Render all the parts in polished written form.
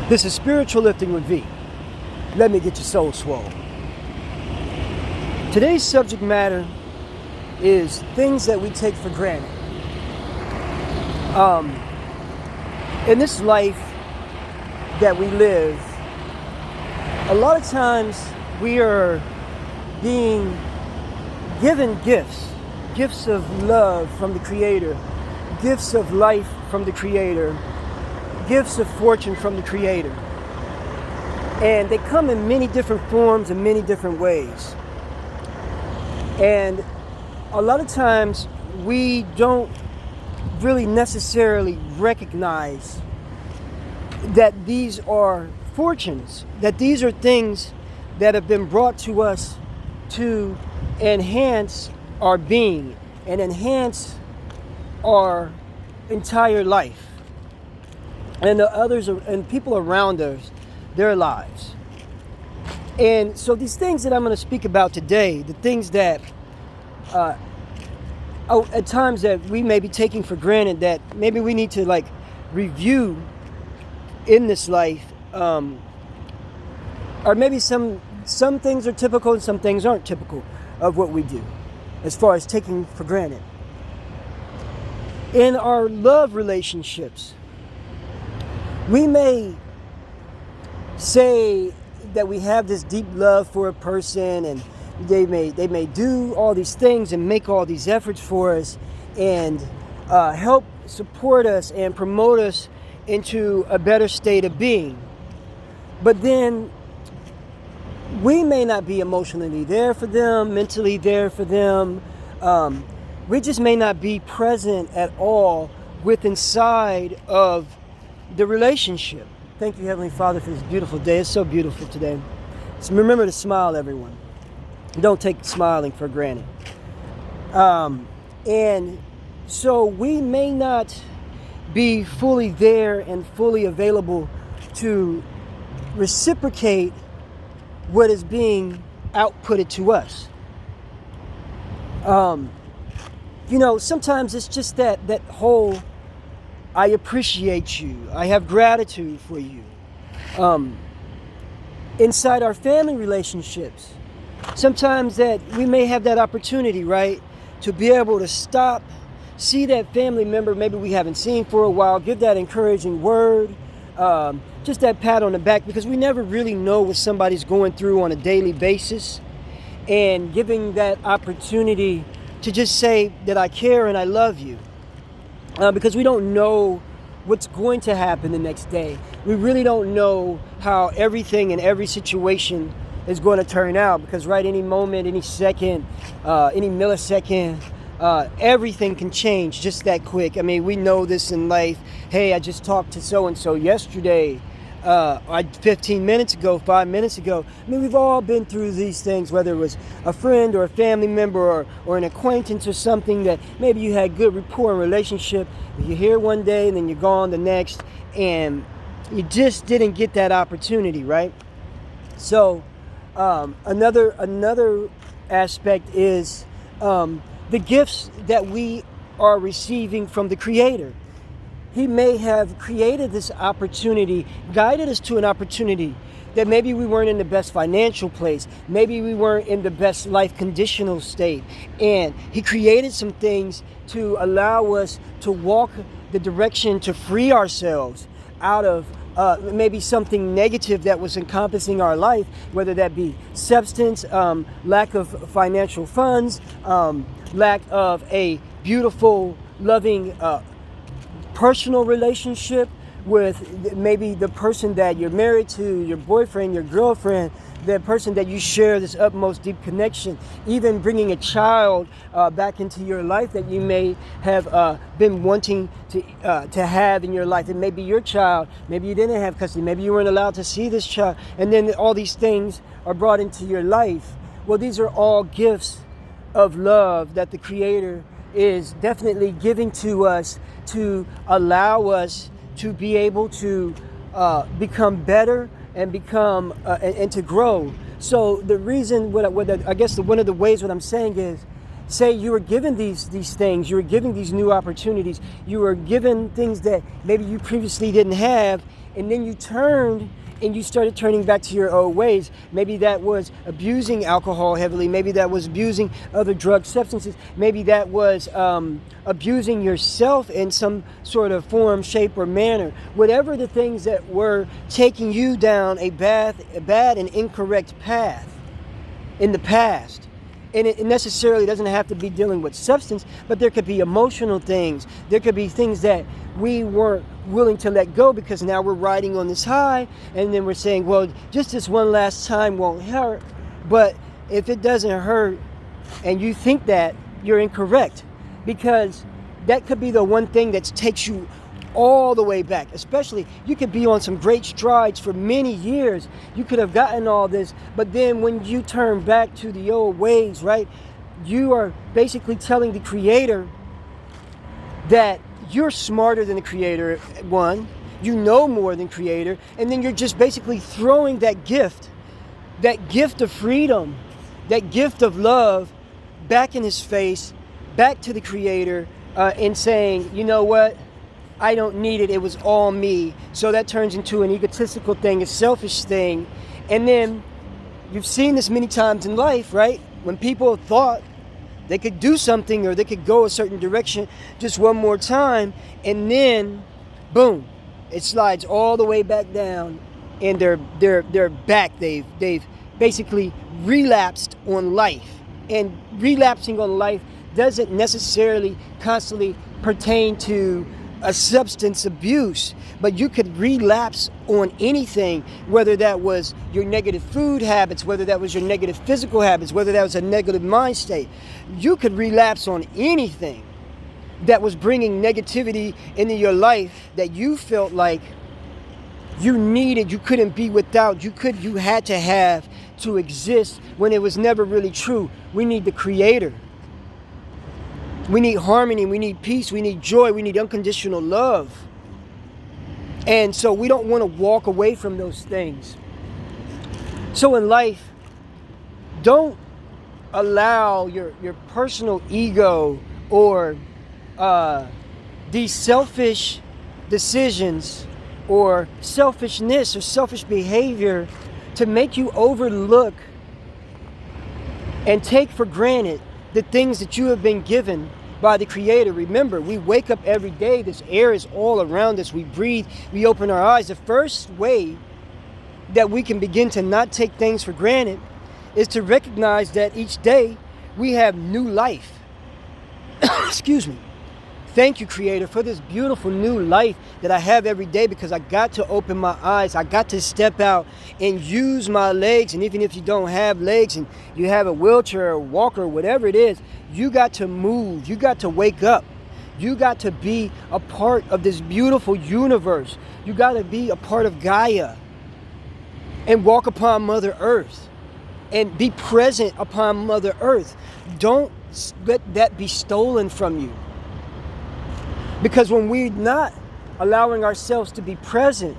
This is Spiritual Lifting with V. Let me get your soul swole. Today's subject matter is things that we take for granted. In this life that we live, a lot of times we are being given gifts of love from the Creator, gifts of life from the Creator, gifts of fortune from the Creator. And they come in many different forms and many different ways. And a lot of times we don't really necessarily recognize that these are fortunes, that these are things that have been brought to us to enhance our being and enhance our entire life and the others and people around us, their lives. And so these things that I'm going to speak about today, the things that at times that we may be taking for granted, that maybe we need to review in this life, or maybe some things are typical and some things aren't typical of what we do as far as taking for granted. In our love relationships, we may say that we have this deep love for a person, and they may do all these things and make all these efforts for us and help support us and promote us into a better state of being. But then we may not be emotionally there for them, mentally there for them. We just may not be present at all with inside of the relationship. Thank you, Heavenly Father, for this beautiful day. It's so beautiful today. So remember to smile, everyone. Don't take smiling for granted. And so we may not be fully there and fully available to reciprocate what is being outputted to us. Sometimes it's just that whole, I appreciate you, I have gratitude for you. Inside our family relationships, sometimes that we may have that opportunity, right, to be able to stop, see that family member maybe we haven't seen for a while, give that encouraging word, just that pat on the back, because we never really know what somebody's going through on a daily basis, and giving that opportunity to just say that I care and I love you, because we don't know what's going to happen the next day. We really don't know how everything in every situation is going to turn out, because any moment, any second, any millisecond, everything can change just that quick. I mean, we know this in life. Hey, I just talked to so-and-so yesterday, 15 minutes ago, 5 minutes ago. I mean, we've all been through these things, whether it was a friend or a family member or an acquaintance or something that maybe you had good rapport and relationship. You're here one day and then you're gone the next, and you just didn't get that opportunity, right? So another aspect is the gifts that we are receiving from the Creator. He may have created this opportunity, guided us to an opportunity that maybe we weren't in the best financial place, maybe we weren't in the best life conditional state, and He created some things to allow us to walk the direction to free ourselves out of maybe something negative that was encompassing our life, whether that be substance, lack of financial funds, lack of a beautiful, loving personal relationship with maybe the person that you're married to, your boyfriend, your girlfriend, the person that you share this utmost deep connection, even bringing a child back into your life that you may have been wanting to have in your life. It may be your child, maybe you didn't have custody, maybe you weren't allowed to see this child, and then all these things are brought into your life. Well, these are all gifts of love that the Creator is definitely giving to us to allow us to be able to become better and become and to grow. So the reason, I guess one of the ways what I'm saying is, say you were given these things, you were given these new opportunities, you were given things that maybe you previously didn't have, and then you turned and you started turning back to your old ways. Maybe that was abusing alcohol heavily. Maybe that was abusing other drug substances. Maybe that was abusing yourself in some sort of form, shape, or manner. Whatever the things that were taking you down a bad and incorrect path in the past. And it necessarily doesn't have to be dealing with substance, but there could be emotional things. There could be things that we weren't willing to let go because now we're riding on this high, and then we're saying, well, just this one last time won't hurt. But if it doesn't hurt and you think that, you're incorrect, because that could be the one thing that takes you all the way back. Especially, you could be on some great strides for many years. You could have gotten all this, but then when you turn back to the old ways, right, you are basically telling the Creator that you're smarter than the Creator, one, you know more than Creator, and then you're just basically throwing that gift of freedom, that gift of love back in His face, back to the Creator, and saying, you know what, I don't need it. It was all me. So that turns into an egotistical thing, a selfish thing. And then you've seen this many times in life, right? When people thought they could do something or they could go a certain direction just one more time, and then boom, it slides all the way back down, and they're back. They've basically relapsed on life. And relapsing on life doesn't necessarily constantly pertain to a substance abuse, but you could relapse on anything, whether that was your negative food habits, whether that was your negative physical habits, whether that was a negative mind state. You could relapse on anything that was bringing negativity into your life that you felt like you needed, you couldn't be without, you had to have to exist, when it was never really true. We need the Creator. We need harmony, we need peace, we need joy, we need unconditional love. And so we don't want to walk away from those things. So in life, don't allow your personal ego or these selfish decisions or selfishness or selfish behavior to make you overlook and take for granted the things that you have been given by the Creator. Remember, we wake up every day. This air is all around us. We breathe. We open our eyes. The first way that we can begin to not take things for granted is to recognize that each day we have new life. Excuse me. Thank you, Creator, for this beautiful new life that I have every day, because I got to open my eyes. I got to step out and use my legs. And even if you don't have legs and you have a wheelchair or walker, whatever it is, you got to move. You got to wake up. You got to be a part of this beautiful universe. You got to be a part of Gaia and walk upon Mother Earth and be present upon Mother Earth. Don't let that be stolen from you. Because when we're not allowing ourselves to be present,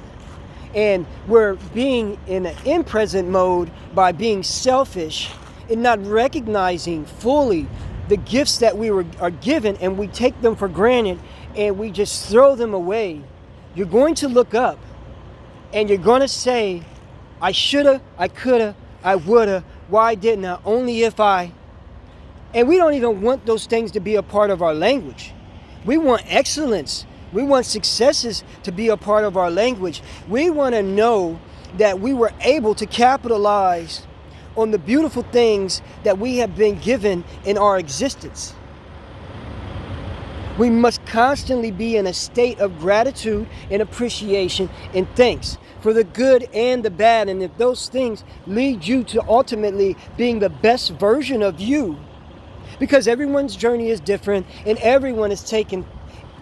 and we're being in an in-present mode by being selfish and not recognizing fully the gifts that are given, and we take them for granted and we just throw them away, you're going to look up and you're going to say, I shoulda, I coulda, I woulda, why didn't I, only if I. And we don't even want those things to be a part of our language. We want excellence. We want successes to be a part of our language. We want to know that we were able to capitalize on the beautiful things that we have been given in our existence. We must constantly be in a state of gratitude and appreciation and thanks for the good and the bad. And if those things lead you to ultimately being the best version of you, because everyone's journey is different and everyone is taking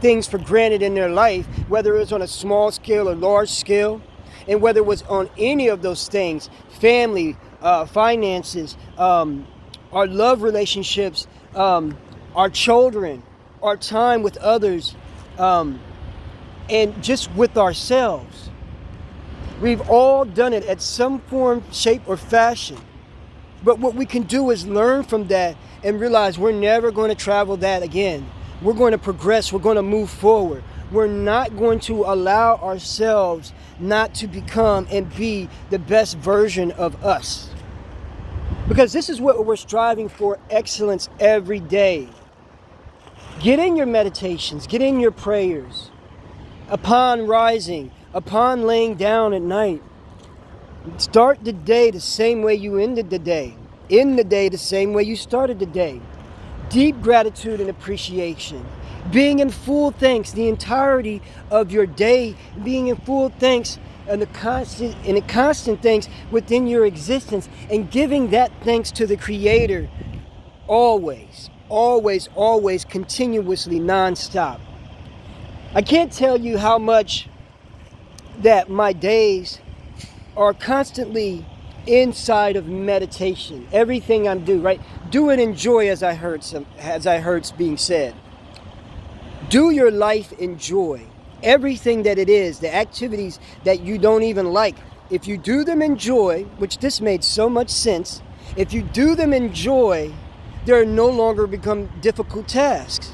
things for granted in their life, whether it's on a small scale or large scale, and whether it was on any of those things, family, finances, our love relationships, our children, our time with others, and just with ourselves. We've all done it at some form, shape, or fashion. But what we can do is learn from that and realize we're never going to travel that again. We're going to progress. We're going to move forward. we're not going to allow ourselves not to become and be the best version of us. Because this is what we're striving for, excellence every day. Get in your meditations, get in your prayers. Upon rising, upon laying down at night, start the day the same way you ended the day. End the day the same way you started the day. Deep gratitude and appreciation. Being in full thanks the entirety of your day. Being in full thanks and the constant thanks within your existence. And giving that thanks to the Creator always, always, always, continuously, nonstop. I can't tell you how much that my days are constantly inside of meditation. Everything I'm doing, right? Do and enjoy, as I heard being said. Do your life enjoy. Everything that it is, the activities that you don't even like. If you do them enjoy, which this made so much sense, if you do them enjoy, they're no longer become difficult tasks.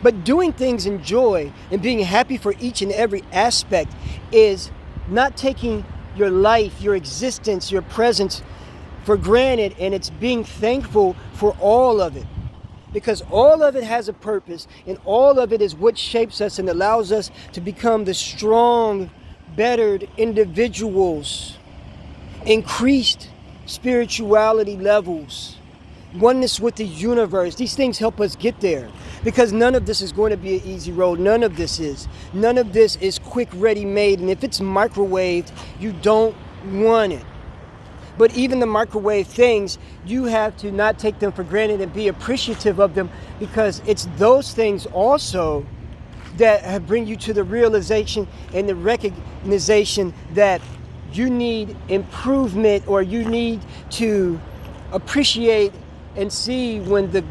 But doing things in joy and being happy for each and every aspect is not taking your life, your existence, your presence for granted, and it's being thankful for all of it. Because all of it has a purpose, and all of it is what shapes us and allows us to become the strong, bettered individuals, increased spirituality levels, oneness with the universe. These things help us get there, because none of this is going to be an easy road. None of this is. None of this is quick, ready made. And if it's microwaved, you don't want it. But even the microwave things, you have to not take them for granted and be appreciative of them, because it's those things also that bring you to the realization and the recognition that you need improvement, or you need to appreciate and see when the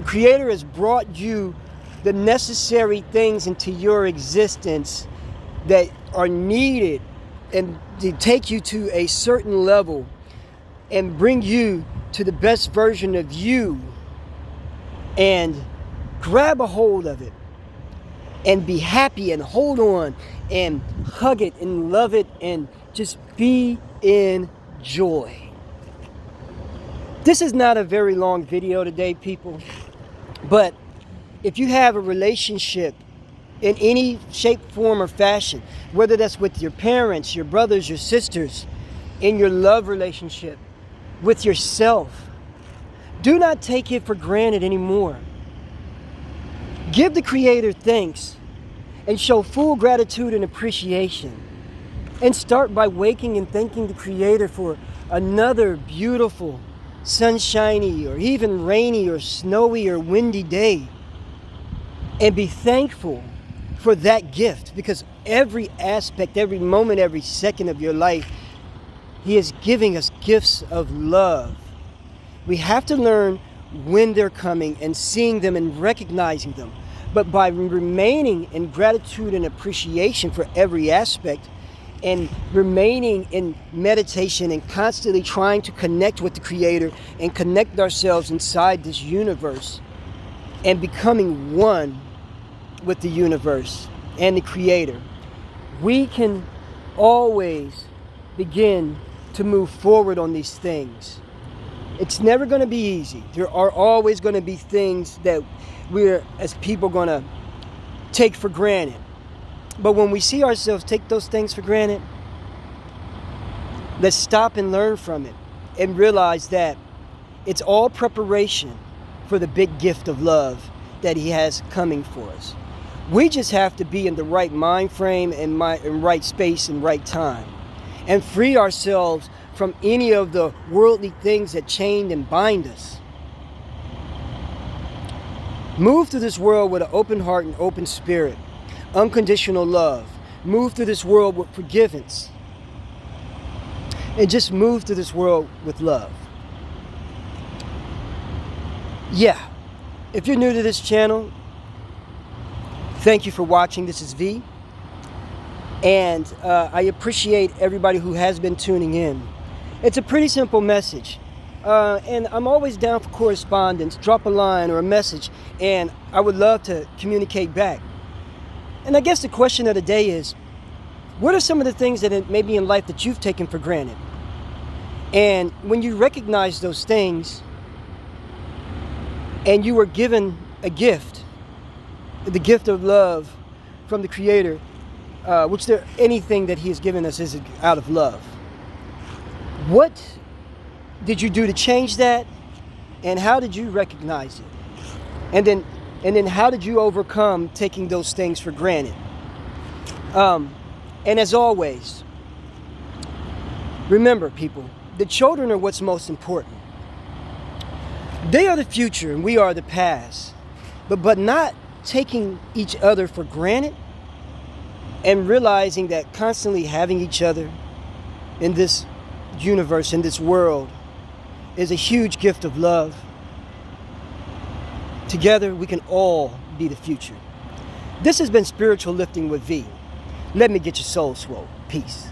Creator has brought you the necessary things into your existence that are needed and to take you to a certain level and bring you to the best version of you, and grab a hold of it and be happy and hold on and hug it and love it and just be in joy. This is not a very long video today, people, but if you have a relationship in any shape, form, or fashion, whether that's with your parents, your brothers, your sisters, in your love relationship, with yourself, do not take it for granted anymore. Give the Creator thanks and show full gratitude and appreciation. And start by waking and thanking the Creator for another beautiful, sunshiny, or even rainy or snowy or windy day. And be thankful for that gift, because every aspect, every moment, every second of your life, He is giving us gifts of love. We have to learn when they're coming and seeing them and recognizing them. But by remaining in gratitude and appreciation for every aspect, and remaining in meditation and constantly trying to connect with the Creator and connect ourselves inside this universe and becoming one with the universe and the Creator, we can always begin to move forward on these things. It's never going to be easy. There are always going to be things that we're, as people, going to take for granted. But when we see ourselves take those things for granted, let's stop and learn from it and realize that it's all preparation for the big gift of love that He has coming for us. We just have to be in the right mind frame and right space and right time, and free ourselves from any of the worldly things that chain and bind us. Move through this world with an open heart and open spirit. Unconditional love. Move through this world with forgiveness. And just move through this world with love. Yeah. If you're new to this channel, thank you for watching. This is V. And I appreciate everybody who has been tuning in. It's a pretty simple message. And I'm always down for correspondence. Drop a line or a message, and I would love to communicate back. And I guess the question of the day is, what are some of the things that maybe in life that you've taken for granted? And when you recognize those things and you were given a gift, the gift of love from the Creator, which anything that He has given us is out of love. What did you do to change that? And how did you recognize it? And then how did you overcome taking those things for granted? And as always, remember, people, the children are what's most important. They are the future and we are the past. But not taking each other for granted and realizing that constantly having each other in this universe, in this world, is a huge gift of love. Together, we can all be the future. This has been Spiritual Lifting with V. Let me get your soul swole. Peace.